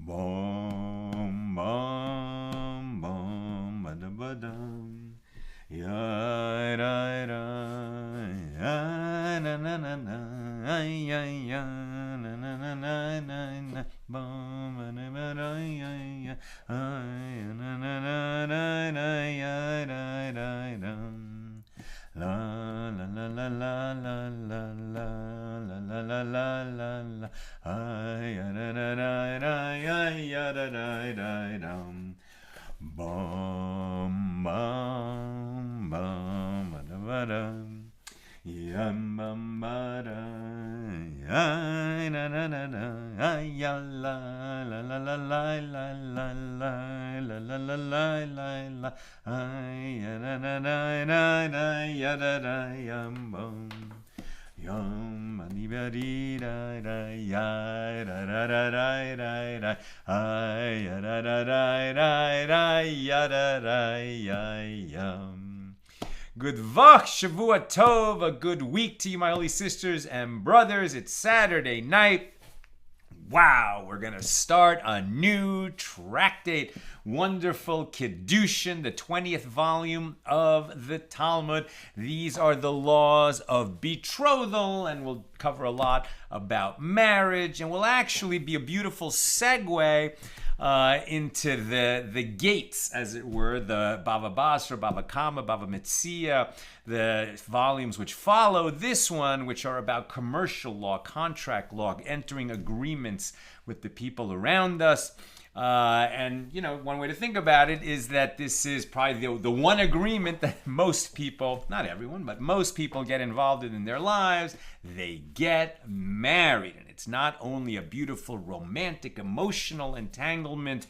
Bom, bom, bom, bada, badam. Ya, ra, ra, ya, na, na, na, na, ay, ay, ya, na, na, na, na, na, na, bom, bada, bada, ya, ya, ay, na, na, na, na, na, ya, ra, ra, ram. La, la, la, la, la, la, la, la, la, la, la, la, la, ay, ya, ra, ra, ra, ra, ya, ya, ra, ra, ra, ram. Bum bum bum ba da ba dum. Yum bum ba da. Ay na na na na. Ay ya la la la la la la la la la la la la la la. Ay ya na na na na na ya da da yum bum. Yum ani ba dee da da ya da da da da da da ay ya da da da da da ya da da ya yum. Good Vach, Shavua Tov, a good week to you, my holy sisters and brothers. It's Saturday night. Wow, we're going to start a new tractate. Wonderful Kiddushin, the 20th volume of the Talmud. These are the laws of betrothal, and we'll cover a lot about marriage, and will actually be a beautiful segue into the gates, as it were, the Bava Basra, Bava Kama, Bava Metzia, the volumes which follow this one, which are about commercial law, contract law, entering agreements with the people around us. And, you know, one way to think about it is that this is probably the one agreement that most people, not everyone, but most people get involved in their lives. They get married. And it's not only a beautiful, romantic, emotional entanglement.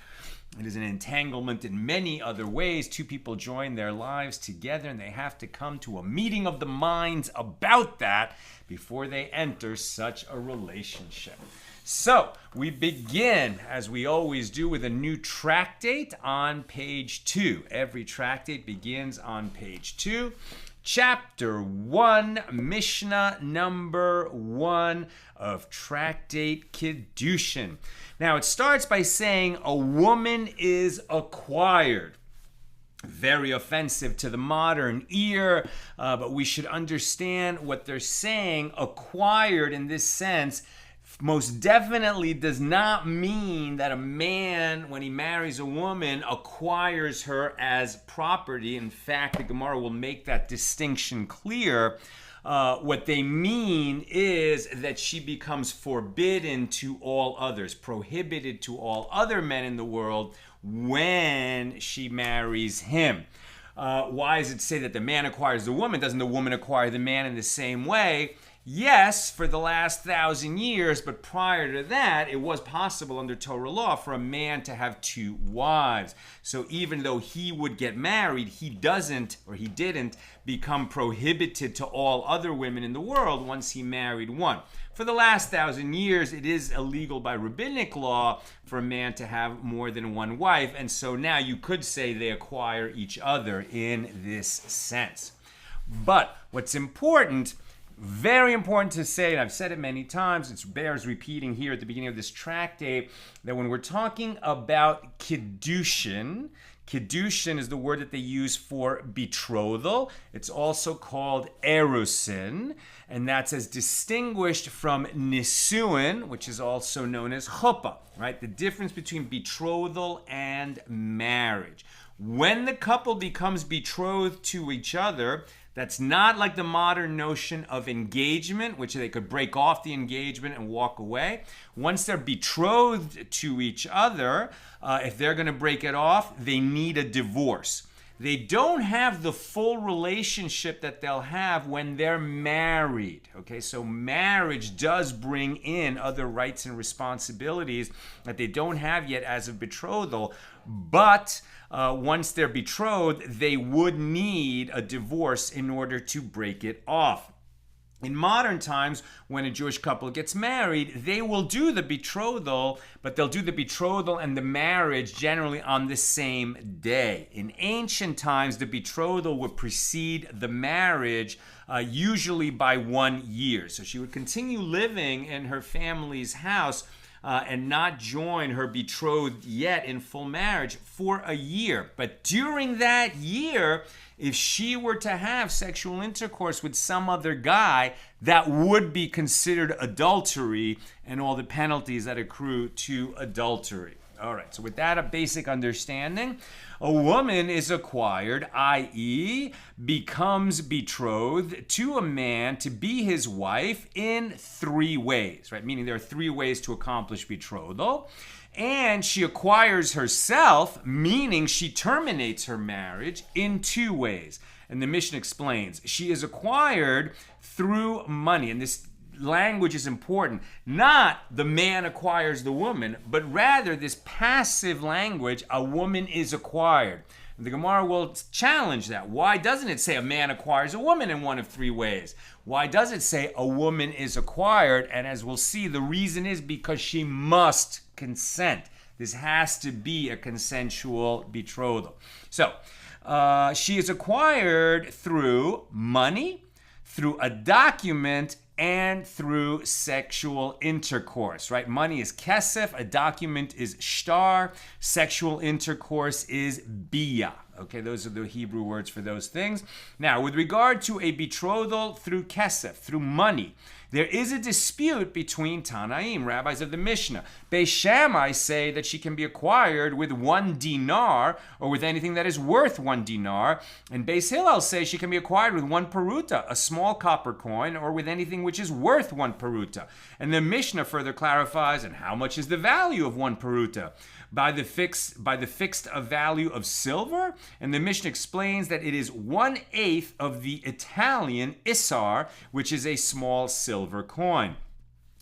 It is an entanglement in many other ways. Two people join their lives together, and they have to come to a meeting of the minds about that before they enter such a relationship. So we begin, as we always do, with a new tractate on page 2. Every tractate begins on page 2. Chapter 1, Mishna number 1 of Tractate Kiddushin. Now it starts by saying a woman is acquired. Very offensive to the modern ear, but we should understand what they're saying. Acquired in this sense most definitely does not mean that a man, when he marries a woman, acquires her as property. In fact, the Gemara will make that distinction clear. What they mean is that she becomes forbidden to all others, prohibited to all other men in the world when she marries him. Why does it say that the man acquires the woman? Doesn't the woman acquire the man in the same way? Yes, for the last 1,000 years, but prior to that, it was possible under Torah law for a man to have 2 wives. So even though he would get married, he didn't become prohibited to all other women in the world once he married one. For the last 1,000 years, it is illegal by rabbinic law for a man to have more than one wife, and so now you could say they acquire each other in this sense. But what's important, very important to say, and I've said it many times, it bears repeating here at the beginning of this tractate, that when we're talking about Kiddushin, Kiddushin is the word that they use for betrothal. It's also called erusin, and that's as distinguished from nisuin, which is also known as chuppah, right? The difference between betrothal and marriage. When the couple becomes betrothed to each other, that's not like the modern notion of engagement, which they could break off the engagement and walk away. Once they're betrothed to each other, if they're going to break it off, they need a divorce. They don't have the full relationship that they'll have when they're married. Okay, so marriage does bring in other rights and responsibilities that they don't have yet as of betrothal, but once they're betrothed, they would need a divorce in order to break it off. In modern times, when a Jewish couple gets married, they will do the betrothal, but they'll do the betrothal and the marriage generally on the same day. In ancient times, the betrothal would precede the marriage, usually by 1 year. So she would continue living in her family's house and not join her betrothed yet in full marriage for a year. But during that year, if she were to have sexual intercourse with some other guy, that would be considered adultery and all the penalties that accrue to adultery. All right, so with that a basic understanding, a woman is acquired, i.e., becomes betrothed to a man to be his wife in 3 ways, right? Meaning there are 3 ways to accomplish betrothal. And she acquires herself, meaning she terminates her marriage, in 2 ways. And the Mishna explains, she is acquired through money. And this language is important. Not the man acquires the woman, but rather this passive language, a woman is acquired. And the Gemara will challenge that. Why doesn't it say a man acquires a woman in one of 3 ways? Why does it say a woman is acquired? And as we'll see, the reason is because she must consent. This has to be a consensual betrothal. So, she is acquired through money, through a document, and through sexual intercourse, right? Money is kesef, a document is shtar, sexual intercourse is bia. Okay, those are the Hebrew words for those things. Now, with regard to a betrothal through kesef, through money, there is a dispute between Tanaim, rabbis of the Mishnah. Beis Shammai say that she can be acquired with 1 dinar or with anything that is worth 1 dinar. And Beis Hillel say she can be acquired with 1 peruta, a small copper coin, or with anything which is worth 1 peruta. And the Mishnah further clarifies, and how much is the value of 1 peruta? By the fixed value of silver, and the Mishnah explains that it is 1/8 of the Italian isar, which is a small silver coin.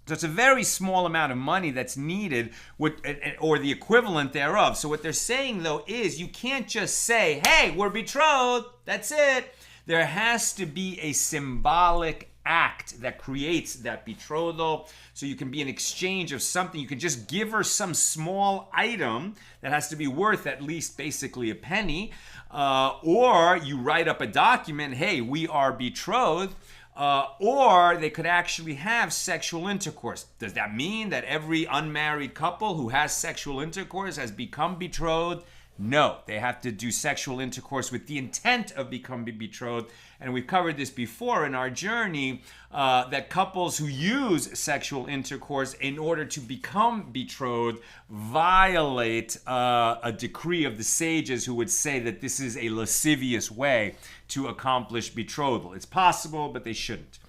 So it's a very small amount of money that's needed, or the equivalent thereof. So what they're saying, though, is you can't just say, hey, we're betrothed, that's it. There has to be a symbolic act that creates that betrothal. So you can be an exchange of something. You can just give her some small item that has to be worth at least basically a penny. Or you write up a document, hey, we are betrothed. Or they could actually have sexual intercourse. Does that mean that every unmarried couple who has sexual intercourse has become betrothed? No, they have to do sexual intercourse with the intent of becoming betrothed. And we've covered this before in our journey, that couples who use sexual intercourse in order to become betrothed violate a decree of the sages who would say that this is a lascivious way to accomplish betrothal. It's possible, but they shouldn't.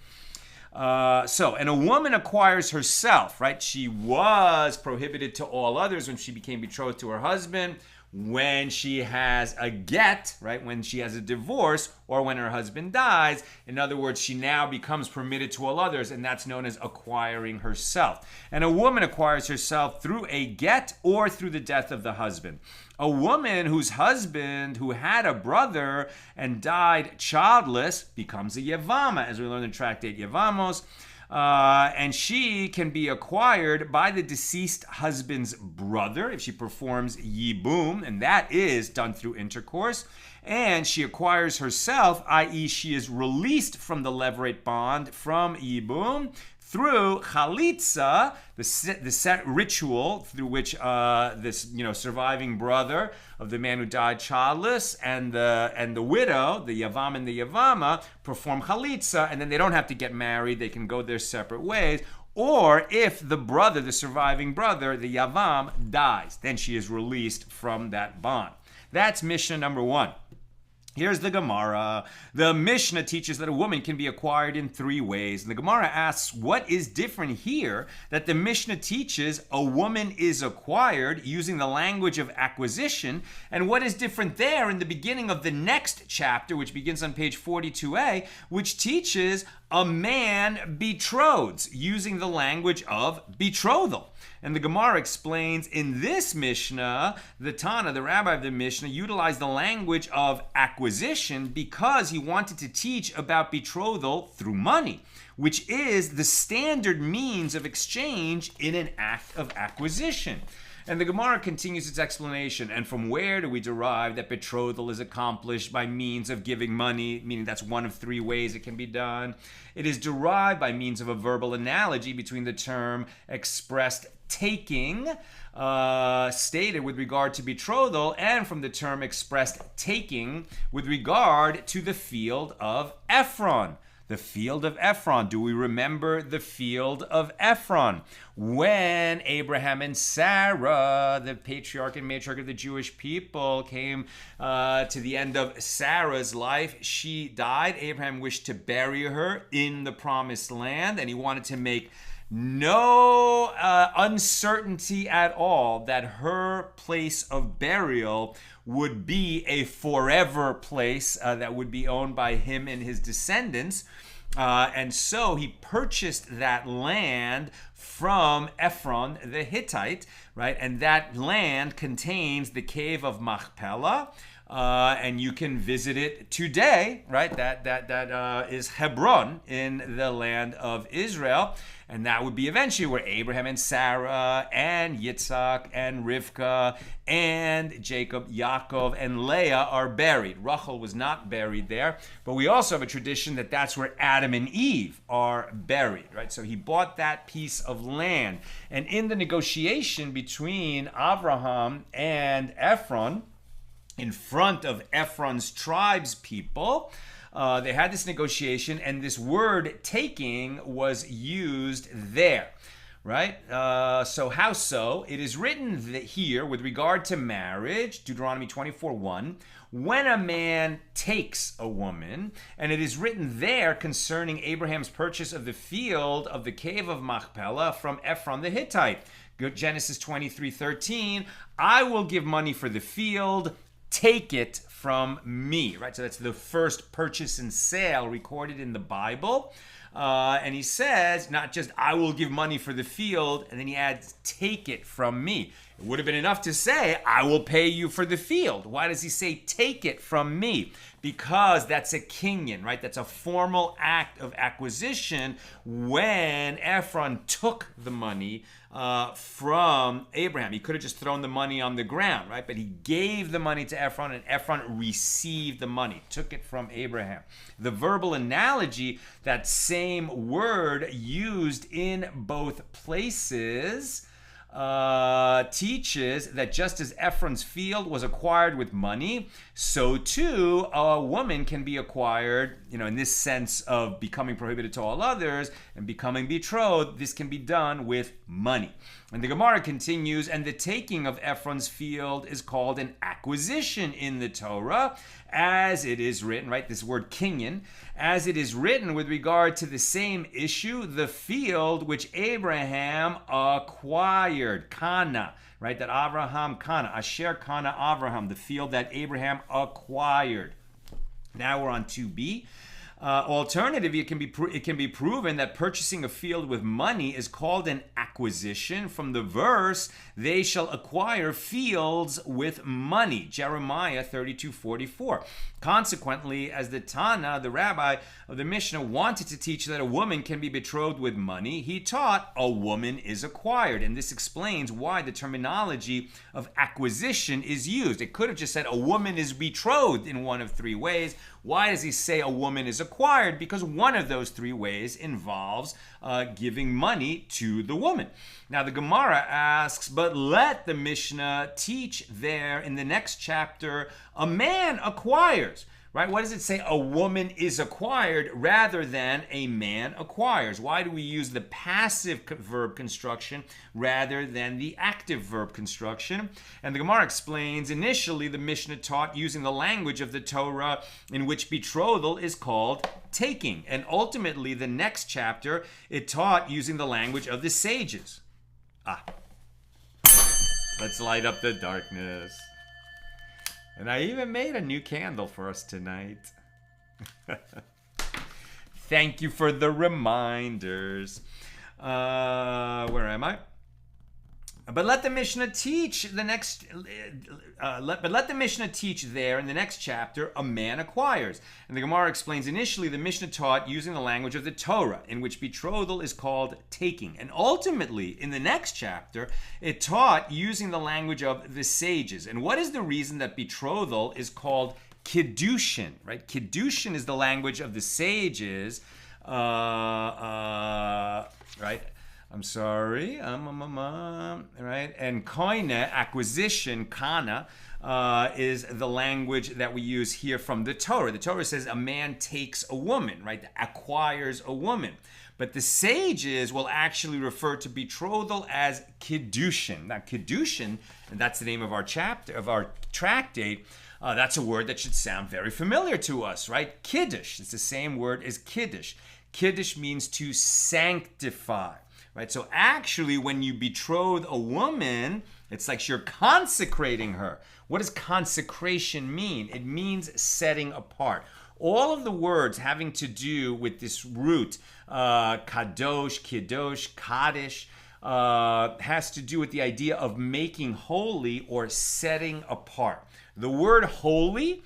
And a woman acquires herself, right? She was prohibited to all others when she became betrothed to her husband. When she has a get, right, when she has a divorce, or when her husband dies. In other words, she now becomes permitted to all others, and that's known as acquiring herself. And a woman acquires herself through a get or through the death of the husband. A woman whose husband, who had a brother and died childless, becomes a yevama, as we learned in Tractate Yevamos. And she can be acquired by the deceased husband's brother if she performs yibum, and that is done through intercourse. And she acquires herself, i.e. she is released from the levirate bond from yibum through chalitza, the set ritual through which this surviving brother of the man who died childless and the widow, the yavam and the yavama, perform chalitza, and then they don't have to get married. They can go their separate ways. Or if the brother, the surviving brother, the yavam, dies, then she is released from that bond. That's Mishnah number 1. Here's the Gemara. The Mishnah teaches that a woman can be acquired in 3 ways. And the Gemara asks, what is different here that the Mishnah teaches a woman is acquired using the language of acquisition? And what is different there in the beginning of the next chapter, which begins on page 42a, which teaches a man betroths using the language of betrothal? And the Gemara explains in this Mishnah, the Tana, the rabbi of the Mishnah, utilized the language of acquisition because he wanted to teach about betrothal through money, which is the standard means of exchange in an act of acquisition. And the Gemara continues its explanation. And from where do we derive that betrothal is accomplished by means of giving money, meaning that's one of three ways it can be done? It is derived by means of a verbal analogy between the term expressed taking, stated with regard to betrothal, and from the term expressed taking with regard to the field of Ephron. The field of Ephron. Do we remember the field of Ephron? When Abraham and Sarah, the patriarch and matriarch of the Jewish people, came to the end of Sarah's life, she died. Abraham wished to bury her in the promised land, and he wanted to make no uncertainty at all that her place of burial would be a forever place that would be owned by him and his descendants. And so he purchased that land from Ephron the Hittite, right? And that land contains the cave of Machpelah. And you can visit it today, right? That is Hebron in the land of Israel. And that would be eventually where Abraham and Sarah and Yitzhak and Rivka and Jacob, Yaakov, and Leah are buried. Rachel was not buried there. But we also have a tradition that that's where Adam and Eve are buried, right? So he bought that piece of land. And in the negotiation between Abraham and Ephron, in front of Ephron's tribes people, they had this negotiation, and this word taking was used there, right? So how so? It is written here with regard to marriage, Deuteronomy 24:1, when a man takes a woman, and it is written there concerning Abraham's purchase of the field of the cave of Machpelah from Ephron the Hittite. Genesis 23:13, I will give money for the field, take it from me, right? So that's the first purchase and sale recorded in the Bible. And he says, not just, I will give money for the field, and then he adds, take it from me. It would have been enough to say, I will pay you for the field. Why does he say, take it from me? Because that's a kinyan, right? That's a formal act of acquisition when Ephron took the money from Abraham. He could have just thrown the money on the ground, right? But he gave the money to Ephron, and Ephron received the money, took it from Abraham. The verbal analogy, that same word used in both places, teaches that just as Ephron's field was acquired with money, so too a woman can be acquired, in this sense of becoming prohibited to all others and becoming betrothed. This can be done with money. And the Gemara continues, and the taking of Ephron's field is called an acquisition in the Torah, as it is written, right? This word kinyan, as it is written with regard to the same issue, the field which Abraham acquired, Kana, right? That Abraham Kana, Asher Kana Abraham, the field that Abraham acquired. Now we're on 2b. Alternatively, it can be proven that purchasing a field with money is called an acquisition from the verse, they shall acquire fields with money, Jeremiah 32:44. Consequently, as the Tana, the rabbi of the Mishna, wanted to teach that a woman can be betrothed with money, he taught a woman is acquired. And this explains why the terminology of acquisition is used. It could have just said a woman is betrothed in one of three ways. Why does he say a woman is acquired? Because one of those three ways involves giving money to the woman. Now the Gemara asks, but let the Mishnah teach there in the next chapter, a man acquires, right? What does it say? A woman is acquired rather than a man acquires. Why do we use the passive verb construction rather than the active verb construction? And the Gemara explains, initially the Mishnah taught using the language of the Torah in which betrothal is called taking. And ultimately the next chapter, it taught using the language of the sages. Let's light up the darkness. And I even made a new candle for us tonight. Thank you for the reminders. Where am I? But let the Mishnah teach the next. Let the Mishnah teach there in the next chapter. A man acquires, and the Gemara explains. Initially, the Mishnah taught using the language of the Torah, in which betrothal is called taking, and ultimately, in the next chapter, it taught using the language of the sages. And what is the reason that betrothal is called Kiddushin? Right? Kiddushin is the language of the sages. Right. I'm sorry, right? And koine, acquisition, kana, is the language that we use here from the Torah. The Torah says a man takes a woman, right? Acquires a woman. But the sages will actually refer to betrothal as Kiddushin. Now, Kiddushin, and that's the name of our chapter, of our tractate, that's a word that should sound very familiar to us, right? Kiddush, it's the same word as Kiddush. Kiddush means to sanctify. Right? So actually, when you betroth a woman, it's like you're consecrating her. What does consecration mean? It means setting apart. All of the words having to do with this root, kadosh, kiddosh, kaddish, has to do with the idea of making holy or setting apart. The word holy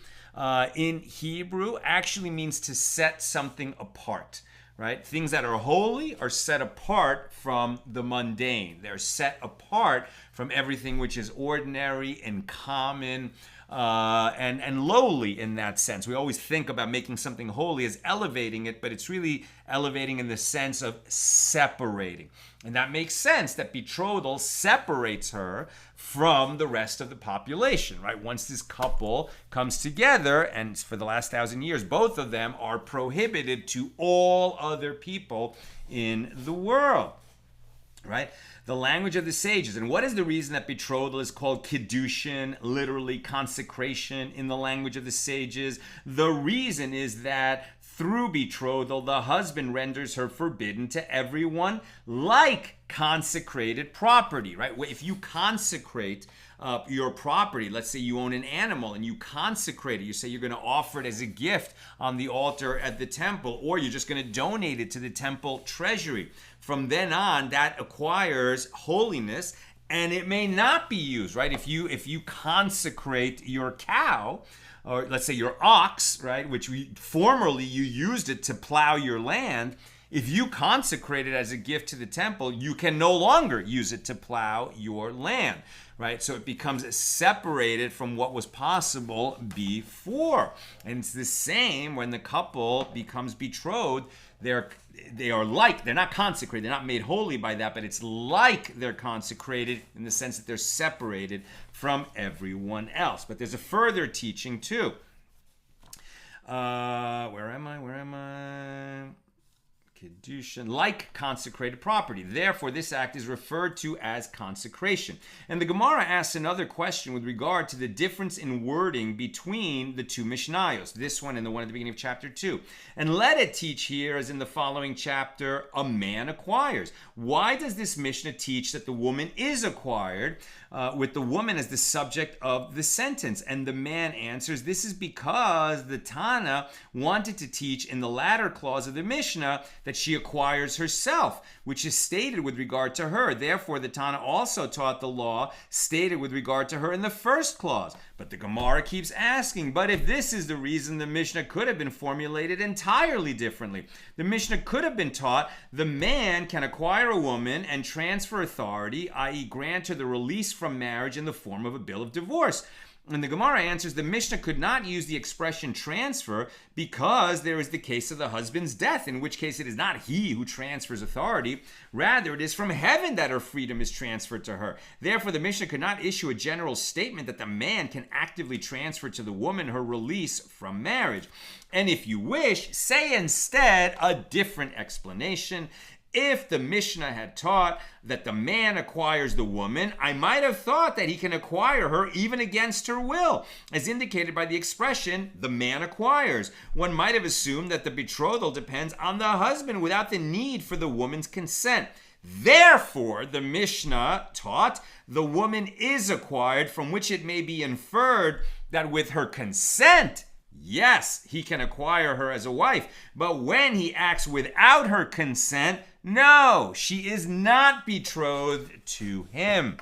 in Hebrew actually means to set something apart. Right? Things that are holy are set apart from the mundane. They're set apart from everything which is ordinary and common and lowly in that sense. We always think about making something holy as elevating it, but it's really elevating in the sense of separating. And that makes sense that betrothal separates her from the rest of the population, right? Once this couple comes together, and for the last 1,000 years, both of them are prohibited to all other people in the world, right? The language of the sages. And what is the reason that betrothal is called Kiddushin, literally consecration in the language of the sages? The reason is that through betrothal, the husband renders her forbidden to everyone, like consecrated property, right? If you consecrate your property, let's say you own an animal and you consecrate it, you say you're going to offer it as a gift on the altar at the temple, or you're just going to donate it to the temple treasury. From then on, that acquires holiness, and it may not be used, right? If you consecrate your cow, or let's say your ox, right, which formerly you used it to plow your land, if you consecrate it as a gift to the temple, you can no longer use it to plow your land, right? So it becomes separated from what was possible before. And it's the same when the couple becomes betrothed. They're not consecrated, they're not made holy by that, but it's like they're consecrated in the sense that they're separated from everyone else. But there's a further teaching too. Where am I? Kiddushin, like consecrated property. Therefore, this act is referred to as consecration. And the Gemara asks another question with regard to the difference in wording between the two Mishnayos, this one and the one at the beginning of chapter 2. And let it teach here, as in the following chapter, a man acquires. Why does this Mishnah teach that the woman is acquired, with the woman as the subject of the sentence? And the man answers, this is because the Tana wanted to teach in the latter clause of the Mishnah that she acquires herself, which is stated with regard to her. Therefore, the Tana also taught the law stated with regard to her in the first clause. But the Gemara keeps asking, but if this is the reason, the Mishnah could have been formulated entirely differently. The Mishnah could have been taught the man can acquire a woman and transfer authority, i.e. grant her the release from marriage in the form of a bill of divorce. And the Gemara answers the Mishnah could not use the expression transfer because there is the case of the husband's death, in which case it is not he who transfers authority. Rather, it is from heaven that her freedom is transferred to her. Therefore, the Mishnah could not issue a general statement that the man can actively transfer to the woman her release from marriage. And if you wish, say instead a different explanation. If the Mishnah had taught that the man acquires the woman, I might have thought that he can acquire her even against her will, as indicated by the expression, the man acquires. One might have assumed that the betrothal depends on the husband without the need for the woman's consent. Therefore, the Mishnah taught the woman is acquired, from which it may be inferred that with her consent, yes, he can acquire her as a wife. But when he acts without her consent, no, she is not betrothed to him.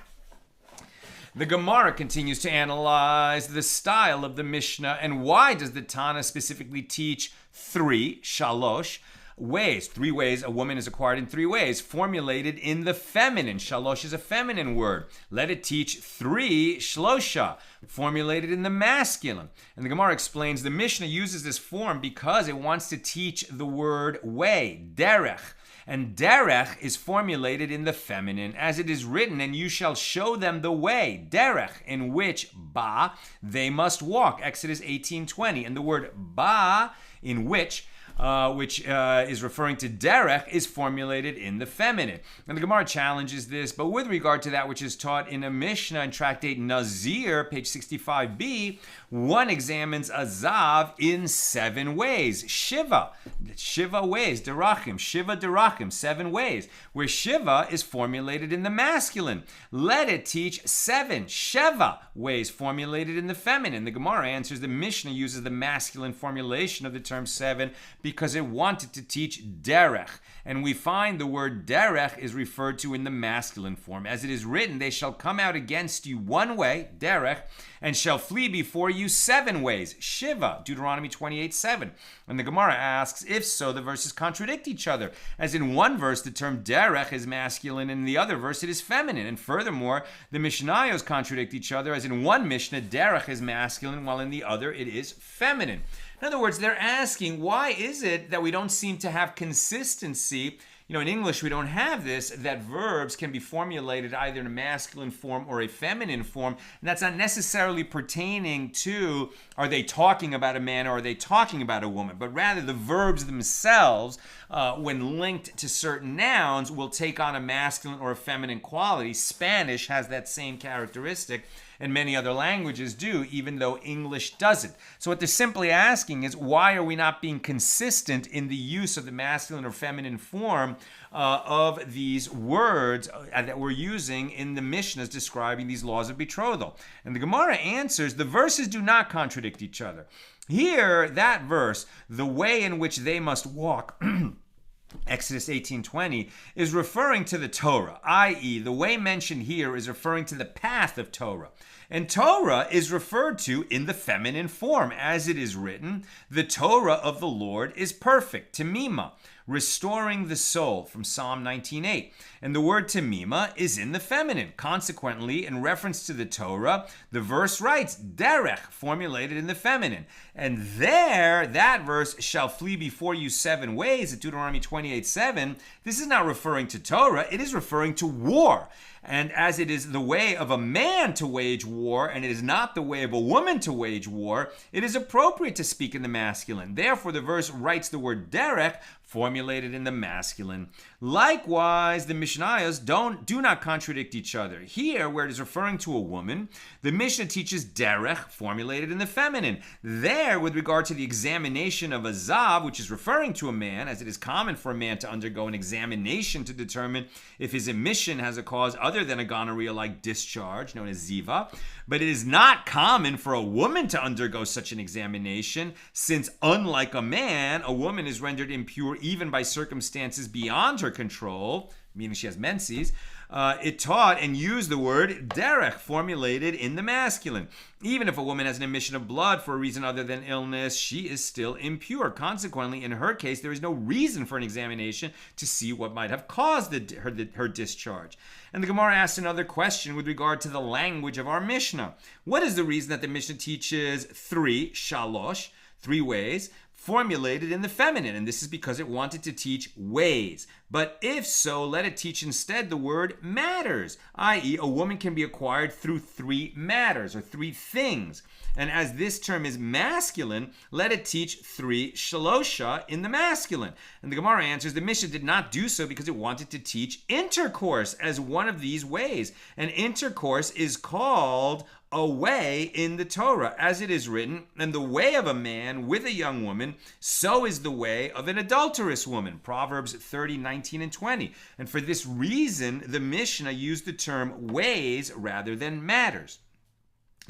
The Gemara continues to analyze the style of the Mishnah and why does the Tana specifically teach shalosh, ways. 3 ways a woman is acquired in 3 ways, formulated in the feminine. Shalosh is a feminine word. Let it teach 3 shlosha, formulated in the masculine. And the Gemara explains the Mishnah uses this form because it wants to teach the word way, derech. And derech is formulated in the feminine, as it is written, and you shall show them the way, derech, in which they must walk. Exodus 18:20. And the word in which is referring to derech, is formulated in the feminine. And the Gemara challenges this, but with regard to that which is taught in a Mishnah in Tractate Nazir, page 65b, one examines a zav in 7 ways. Shiva ways, derachim, 7 ways, where Shiva is formulated in the masculine. Let it teach 7 sheva ways formulated in the feminine. The Gemara answers the Mishnah uses the masculine formulation of the term 7 because it wanted to teach derech. And we find the word derech is referred to in the masculine form. As it is written, they shall come out against you 1 way, derech, and shall flee before you 7 ways, shiva, Deuteronomy 28:7. And the Gemara asks, if so, the verses contradict each other. As in one verse, the term derech is masculine, and in the other verse, it is feminine. And furthermore, the Mishnayos contradict each other, as in one Mishnah, derech is masculine, while in the other, it is feminine. In other words, they're asking, why is it that we don't seem to have consistency? You know, in English, we don't have this, that verbs can be formulated either in a masculine form or a feminine form. And that's not necessarily pertaining to, are they talking about a man or are they talking about a woman? But rather, the verbs themselves, when linked to certain nouns, will take on a masculine or a feminine quality. Spanish has that same characteristic, and many other languages do, even though English doesn't. So what they're simply asking is, why are we not being consistent in the use of the masculine or feminine form of these words that we're using in the Mishnahs describing these laws of betrothal? And the Gemara answers, the verses do not contradict each other. Here, that verse, the way in which they must walk, Exodus 18:20, is referring to the Torah, i.e., the way mentioned here is referring to the path of Torah. And Torah is referred to in the feminine form, as it is written, the Torah of the Lord is perfect, tamima, restoring the soul, from Psalm 19:8. And the word tamima is in the feminine. Consequently, in reference to the Torah, the verse writes, derech, formulated in the feminine. And there, that verse, shall flee before you 7 ways, at Deuteronomy 28:7, this is not referring to Torah, it is referring to war. And as it is the way of a man to wage war, and it is not the way of a woman to wage war, it is appropriate to speak in the masculine. Therefore, the verse writes the word derech, formulated in the masculine. Likewise, the Mishnayos do not contradict each other. Here, where it is referring to a woman, the Mishnah teaches derech, formulated in the feminine. There, with regard to the examination of a zav, which is referring to a man, as it is common for a man to undergo an examination to determine if his emission has a cause other than a gonorrhea-like discharge, known as ziva. But it is not common for a woman to undergo such an examination, since unlike a man, a woman is rendered impure even by circumstances beyond her control, meaning she has menses. It taught and used the word derech, formulated in the masculine. Even if a woman has an emission of blood for a reason other than illness, she is still impure. Consequently, in her case, there is no reason for an examination to see what might have caused her discharge. And the Gemara asks another question with regard to the language of our Mishnah. What is the reason that the Mishnah teaches 3 ways, formulated in the feminine? And this is because it wanted to teach ways. But if so, let it teach instead the word matters, i.e., a woman can be acquired through 3 matters, or 3 things. And as this term is masculine, let it teach 3 shalosha in the masculine. And the Gemara answers, the Mishnah did not do so because it wanted to teach intercourse as one of these ways. And intercourse is called a way in the Torah, as it is written, and the way of a man with a young woman, so is the way of an adulterous woman. Proverbs 30:19 and 20. And for this reason, the Mishnah used the term ways rather than matters.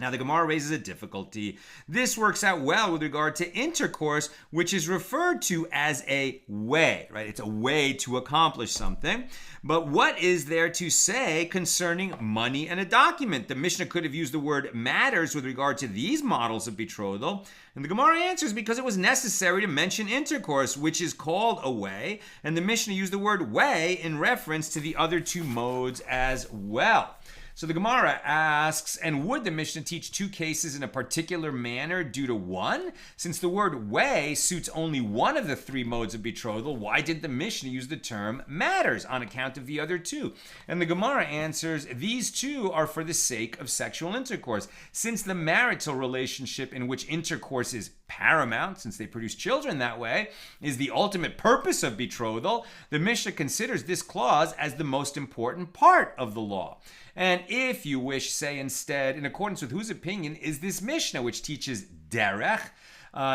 Now, the Gemara raises a difficulty. This works out well with regard to intercourse, which is referred to as a way, right? It's a way to accomplish something. But what is there to say concerning money and a document? The Mishnah could have used the word matters with regard to these models of betrothal. And the Gemara answers because it was necessary to mention intercourse, which is called a way. And the Mishnah used the word way in reference to the other two modes as well. So the Gemara asks, and would the Mishnah teach two cases in a particular manner due to one? Since the word way suits only one of the three modes of betrothal, why did the Mishnah use the term matters on account of the other two? And the Gemara answers, these two are for the sake of sexual intercourse. Since the marital relationship in which intercourse is paramount, since they produce children that way, is the ultimate purpose of betrothal, the Mishnah considers this clause as the most important part of the law. And if you wish, say instead, in accordance with whose opinion is this Mishnah, which teaches derech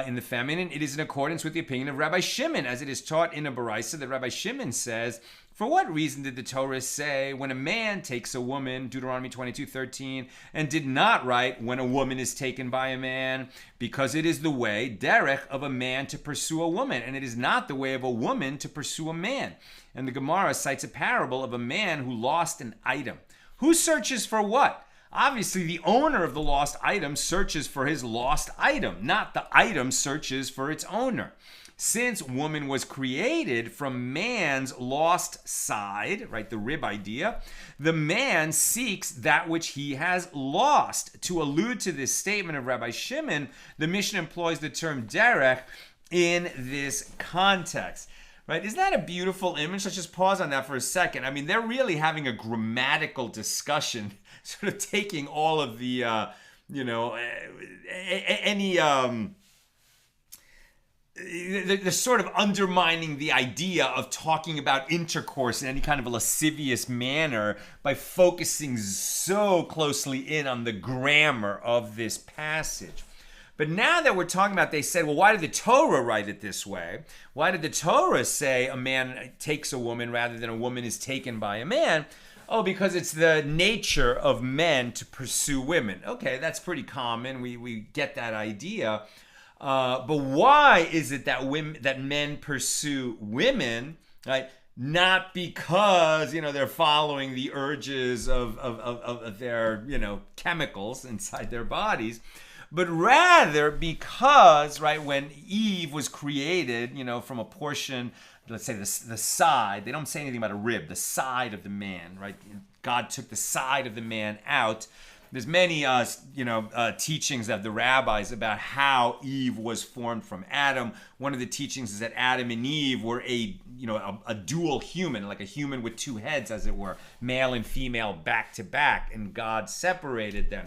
in the feminine, it is in accordance with the opinion of Rabbi Shimon, as it is taught in a Baraisa that Rabbi Shimon says, for what reason did the Torah say when a man takes a woman, Deuteronomy 22:13, and did not write when a woman is taken by a man? Because it is the way, derech, of a man to pursue a woman, and it is not the way of a woman to pursue a man. And the Gemara cites a parable of a man who lost an item. Who searches for what? Obviously, the owner of the lost item searches for his lost item, not the item searches for its owner. Since woman was created from man's lost side, right, the rib idea, the man seeks that which he has lost. To allude to this statement of Rabbi Shimon, the Mishnah employs the term derech in this context. Right? Isn't that a beautiful image? Let's just pause on that for a second. I mean, they're really having a grammatical discussion, sort of taking all of the, they're sort of undermining the idea of talking about intercourse in any kind of a lascivious manner by focusing so closely in on the grammar of this passage. But now that we're talking about, they said, well, why did the Torah write it this way? Why did the Torah say a man takes a woman rather than a woman is taken by a man? Oh, because it's the nature of men to pursue women. Okay, that's pretty common. We get that idea. But why is it that men pursue women, right? Not because, they're following the urges of their, chemicals inside their bodies, but rather because, right, when Eve was created, from a portion, let's say the side, they don't say anything about a rib, the side of the man, right? God took the side of the man out. There's many, teachings of the rabbis about how Eve was formed from Adam. One of the teachings is that Adam and Eve were a dual human, like a human with two heads, as it were, male and female back to back, and God separated them.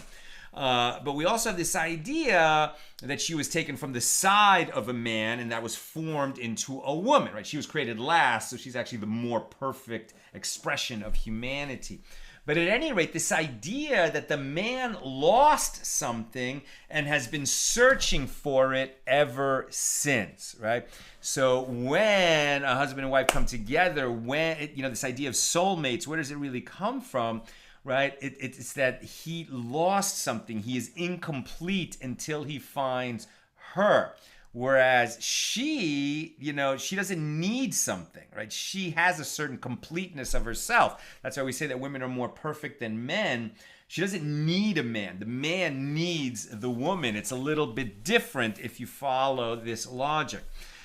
But we also have this idea that she was taken from the side of a man and that was formed into a woman, right? She was created last, so she's actually the more perfect expression of humanity. But at any rate, this idea that the man lost something and has been searching for it ever since, right? So when a husband and wife come together, this idea of soulmates, where does it really come from? Right? It's that he lost something. He is incomplete until he finds her. Whereas she, she doesn't need something, right? She has a certain completeness of herself. That's why we say that women are more perfect than men. She doesn't need a man. The man needs the woman. It's a little bit different if you follow this logic.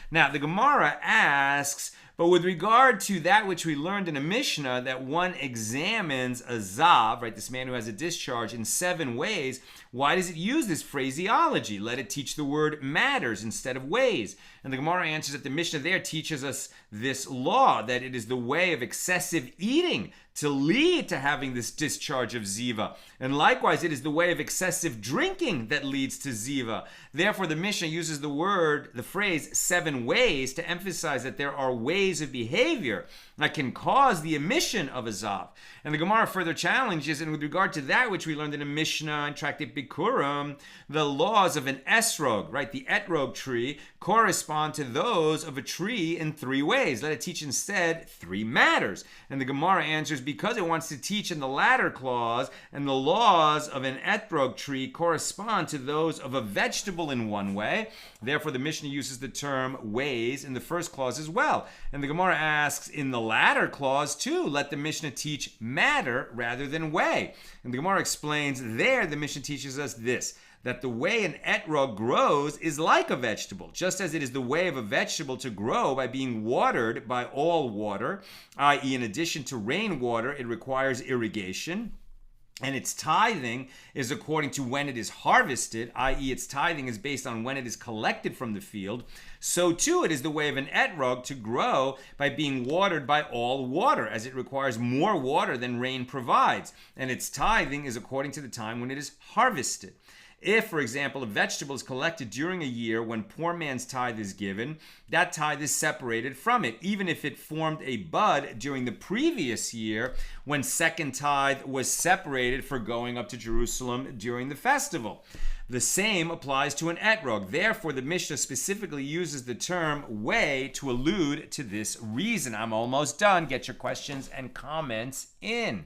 Now, the Gemara asks, but with regard to that which we learned in a Mishnah, that one examines a zav, right, this man who has a discharge, in 7 ways, why does it use this phraseology? Let it teach the word matters instead of ways. And the Gemara answers that the Mishnah there teaches us this law, that it is the way of excessive eating to lead to having this discharge of ziva. And likewise, it is the way of excessive drinking that leads to ziva. Therefore, the Mishnah uses the phrase 7 ways to emphasize that there are ways ways of behavior that can cause the emission of a zav. And the Gemara further challenges, and with regard to that which we learned in a Mishna and tractate Bikurim, the laws of an etrog, right? The etrog tree correspond to those of a tree in 3 ways. Let it teach instead 3 matters. And the Gemara answers, because it wants to teach in the latter clause, and the laws of an etrog tree correspond to those of a vegetable in 1 way. Therefore, the Mishnah uses the term ways in the first clause as well. And the Gemara asks, in the latter clause too, let the Mishnah teach matter rather than way. And the Gemara explains there, the Mishnah teaches us this, that the way an etrog grows is like a vegetable, just as it is the way of a vegetable to grow by being watered by all water, i.e. in addition to rainwater, it requires irrigation. And its tithing is according to when it is harvested, i.e. its tithing is based on when it is collected from the field. So too it is the way of an etrog to grow by being watered by all water, as it requires more water than rain provides. And its tithing is according to the time when it is harvested. If, for example, a vegetable is collected during a year when poor man's tithe is given, that tithe is separated from it, even if it formed a bud during the previous year when second tithe was separated for going up to Jerusalem during the festival. The same applies to an etrog. Therefore, the Mishnah specifically uses the term way to allude to this reason. I'm almost done. Get your questions and comments in.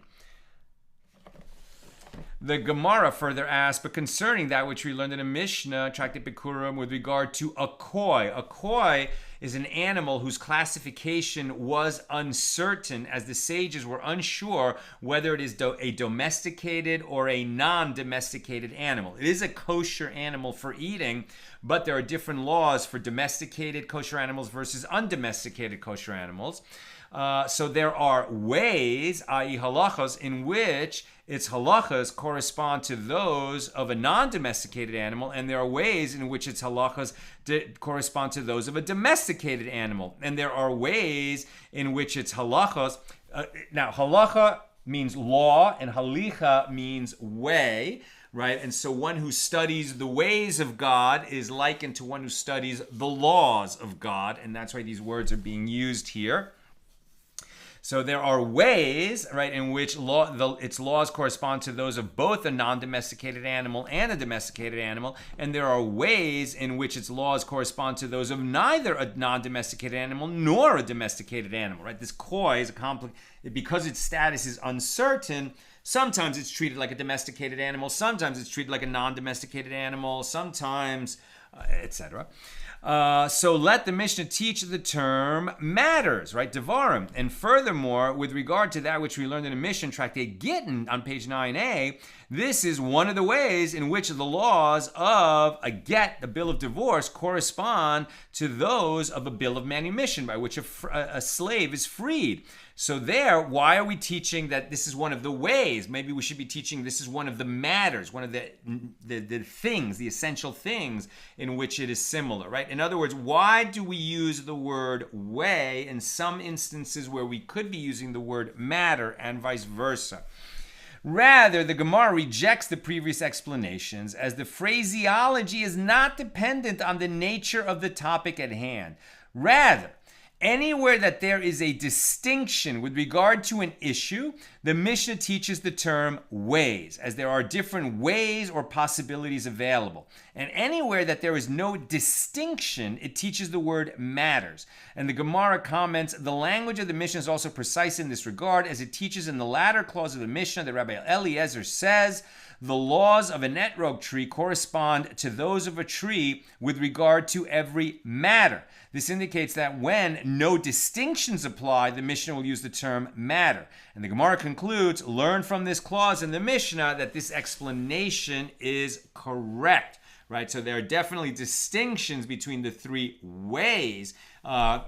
The Gemara further asks, but concerning that which we learned in a Mishnah, tractate Bikurim, with regard to a koi. A koi is an animal whose classification was uncertain, as the sages were unsure whether it is a domesticated or a non-domesticated animal. It is a kosher animal for eating, but there are different laws for domesticated kosher animals versus undomesticated kosher animals. So there are ways, i.e. halachas, in which its halachas correspond to those of a non-domesticated animal, and there are ways in which its halachas correspond to those of a domesticated animal. And there are ways in which its halachas... now, halacha means law, and halicha means way, right? And so one who studies the ways of God is likened to one who studies the laws of God, and that's why these words are being used here. So there are ways, right, in which its laws correspond to those of both a non-domesticated animal and a domesticated animal, and there are ways in which its laws correspond to those of neither a non-domesticated animal nor a domesticated animal, right? This koi is because its status is uncertain. Sometimes it's treated like a domesticated animal, sometimes it's treated like a non-domesticated animal, sometimes, etc. So let the Mishnah teach the term matters, right? Devarim. And furthermore, with regard to that which we learned in a Mishnah tractate Gittin on page 9a, this is one of the ways in which the laws of a get, the bill of divorce, correspond to those of a bill of manumission, by which a slave is freed. So there, why are we teaching that this is one of the ways? Maybe we should be teaching this is one of the matters, one of the things, the essential things in which it is similar, right? In other words, why do we use the word way in some instances where we could be using the word matter and vice versa? Rather, the Gemara rejects the previous explanations, as the phraseology is not dependent on the nature of the topic at hand. Rather, anywhere that there is a distinction with regard to an issue, the Mishnah teaches the term ways, as there are different ways or possibilities available. And anywhere that there is no distinction, it teaches the word matters. And the Gemara comments, the language of the Mishnah is also precise in this regard, as it teaches in the latter clause of the Mishnah that Rabbi Eliezer says, the laws of an etrog tree correspond to those of a tree with regard to every matter. This indicates that when no distinctions apply, the Mishnah will use the term matter. And the Gemara concludes, learn from this clause in the Mishnah that this explanation is correct. Right? So there are definitely distinctions between the 3 ways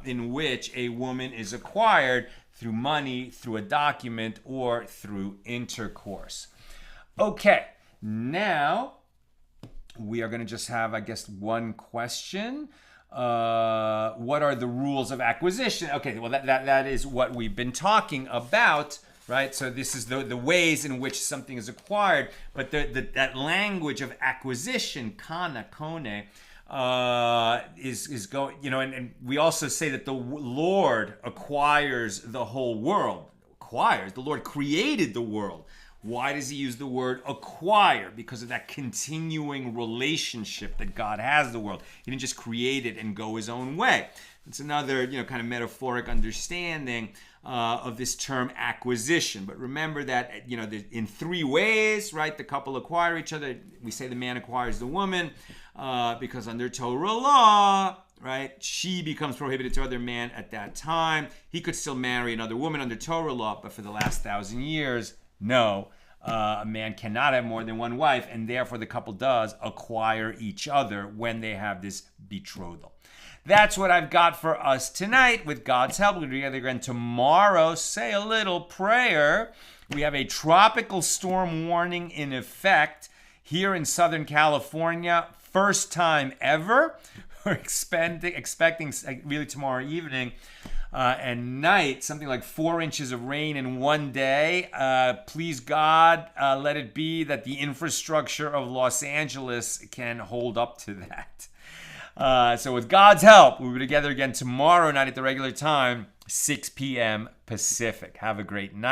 in which a woman is acquired, through money, through a document, or through intercourse. Okay, now we are going to just have, I guess, one question. What are the rules of acquisition? Okay, well, that is what we've been talking about, right? So this is the ways in which something is acquired, but that language of acquisition, kana, kone, is going, and we also say that the Lord acquires the whole world. Acquires. The Lord created the world. Why does he use the word acquire? Because of that continuing relationship that God has with the world. He didn't just create it and go his own way. It's another, kind of metaphoric understanding of this term acquisition. But remember that, in three ways, right? The couple acquire each other. We say the man acquires the woman because under Torah law, right, she becomes prohibited to other man at that time. He could still marry another woman under Torah law, but for the last 1,000 years, no, a man cannot have more than one wife, and therefore the couple does acquire each other when they have this betrothal. That's what I've got for us tonight. With God's help, we'll be together again tomorrow. Say a little prayer. We have a tropical storm warning in effect here in Southern California. First time ever. We're expecting really tomorrow evening and night, something like 4 inches of rain in one day. Please God, let it be that the infrastructure of Los Angeles can hold up to that. So with God's help, we'll be together again tomorrow night at the regular time, 6 p.m. Pacific. Have a great night.